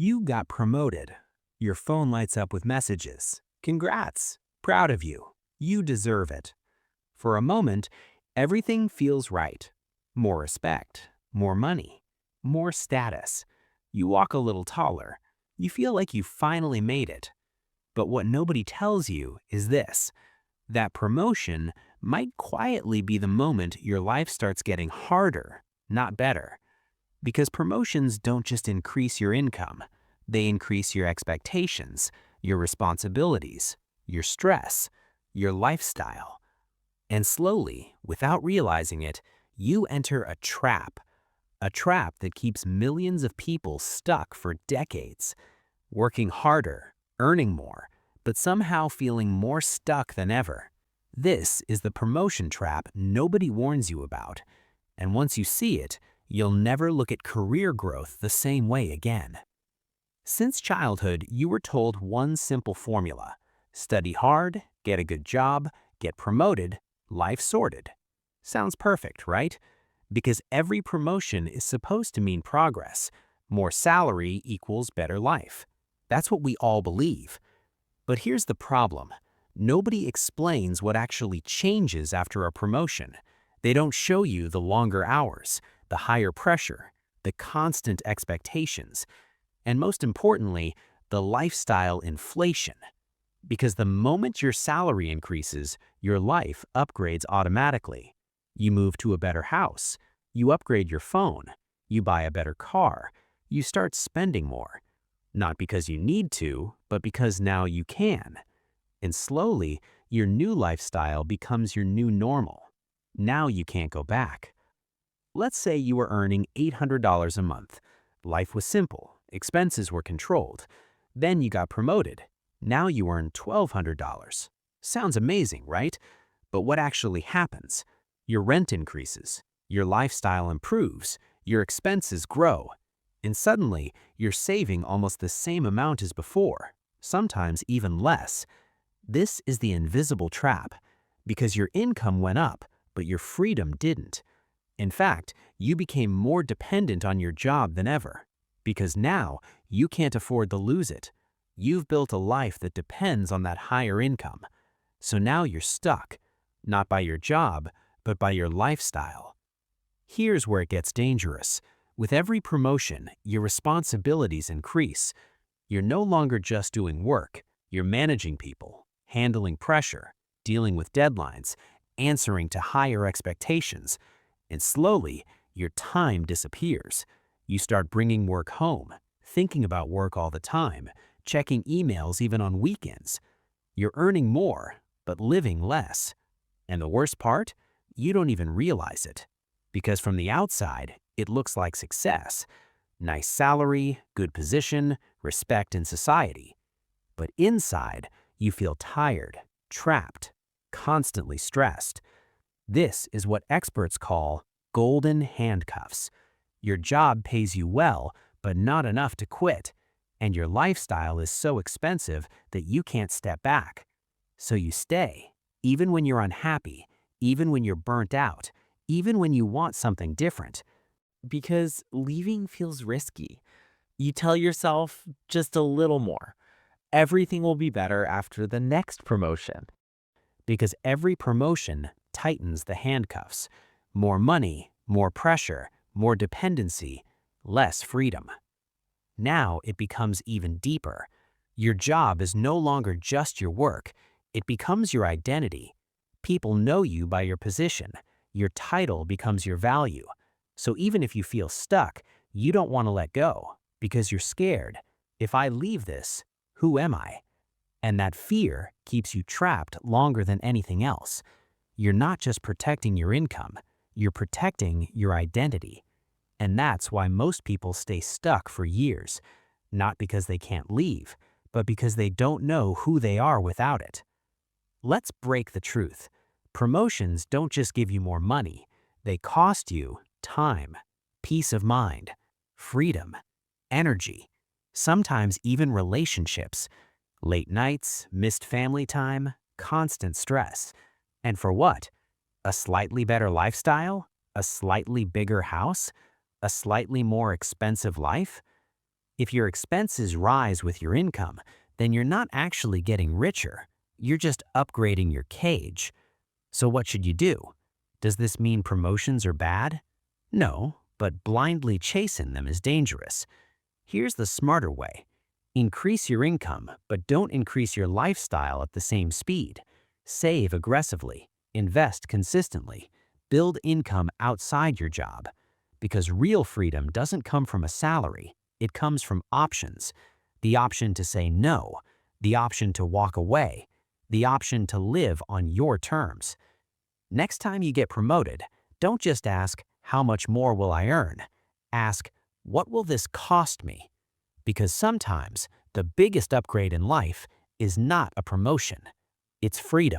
You got promoted. Your phone lights up with messages. Congrats. Proud of you. You deserve it. For a moment, everything feels right. More respect, more money, more status. You walk a little taller. You feel like you finally made it. But what nobody tells you is this: that promotion might quietly be the moment your life starts getting harder, not better. Because promotions don't just increase your income, they increase your expectations, your responsibilities, your stress, your lifestyle. And slowly, without realizing it, you enter a trap that keeps millions of people stuck for decades, working harder, earning more, but somehow feeling more stuck than ever. This is the promotion trap nobody warns you about. And once you see it, you'll never look at career growth the same way again. Since childhood, you were told one simple formula: study hard, get a good job, get promoted, life sorted. Sounds perfect, right? Because every promotion is supposed to mean progress. More salary equals better life. That's what we all believe. But here's the problem. Nobody explains what actually changes after a promotion. They don't show you the longer hours, the higher pressure, the constant expectations, and most importantly, the lifestyle inflation. Because the moment your salary increases, your life upgrades automatically. You move to a better house, you upgrade your phone, you buy a better car, you start spending more. Not because you need to, but because now you can. And slowly, your new lifestyle becomes your new normal. Now you can't go back. Let's say you were earning $800 a month. Life was simple, expenses were controlled. Then you got promoted. Now you earn $1,200. Sounds amazing, right? But what actually happens? Your rent increases, your lifestyle improves, your expenses grow, and suddenly you're saving almost the same amount as before, sometimes even less. This is the invisible trap, because your income went up, but your freedom didn't. In fact, you became more dependent on your job than ever, because now you can't afford to lose it. You've built a life that depends on that higher income. So now you're stuck, not by your job, but by your lifestyle. Here's where it gets dangerous. With every promotion, your responsibilities increase. You're no longer just doing work, you're managing people, handling pressure, dealing with deadlines, answering to higher expectations. And slowly, your time disappears. You start bringing work home, thinking about work all the time, checking emails even on weekends. You're earning more, but living less. And the worst part? You don't even realize it. Because from the outside, it looks like success. Nice salary, good position, respect in society. But inside, you feel tired, trapped, constantly stressed. This is what experts call golden handcuffs. Your job pays you well, but not enough to quit. And your lifestyle is so expensive that you can't step back. So you stay, even when you're unhappy, even when you're burnt out, even when you want something different. Because leaving feels risky. You tell yourself just a little more. Everything will be better after the next promotion. Because every promotion tightens the handcuffs. More money, more pressure, more dependency, less freedom. Now it becomes even deeper. Your job is no longer just your work, it becomes your identity. People know you by your position. Your title becomes your value. So even if you feel stuck, you don't want to let go because you're scared. If I leave this, who am I? And that fear keeps you trapped longer than anything else. You're not just protecting your income, you're protecting your identity. And that's why most people stay stuck for years, not because they can't leave, but because they don't know who they are without it. Let's break the truth. Promotions don't just give you more money, they cost you time, peace of mind, freedom, energy, sometimes even relationships, late nights, missed family time, constant stress. And for what? A slightly better lifestyle? A slightly bigger house? A slightly more expensive life? If your expenses rise with your income, then you're not actually getting richer. You're just upgrading your cage. So what should you do? Does this mean promotions are bad? No, but blindly chasing them is dangerous. Here's the smarter way. Increase your income, but don't increase your lifestyle at the same speed. Save aggressively. Invest consistently. Build income outside your job. Because real freedom doesn't come from a salary. It comes from options. The option to say no. The option to walk away. The option to live on your terms. Next time you get promoted, don't just ask, how much more will I earn? Ask, what will this cost me? Because sometimes the biggest upgrade in life is not a promotion. It's freedom.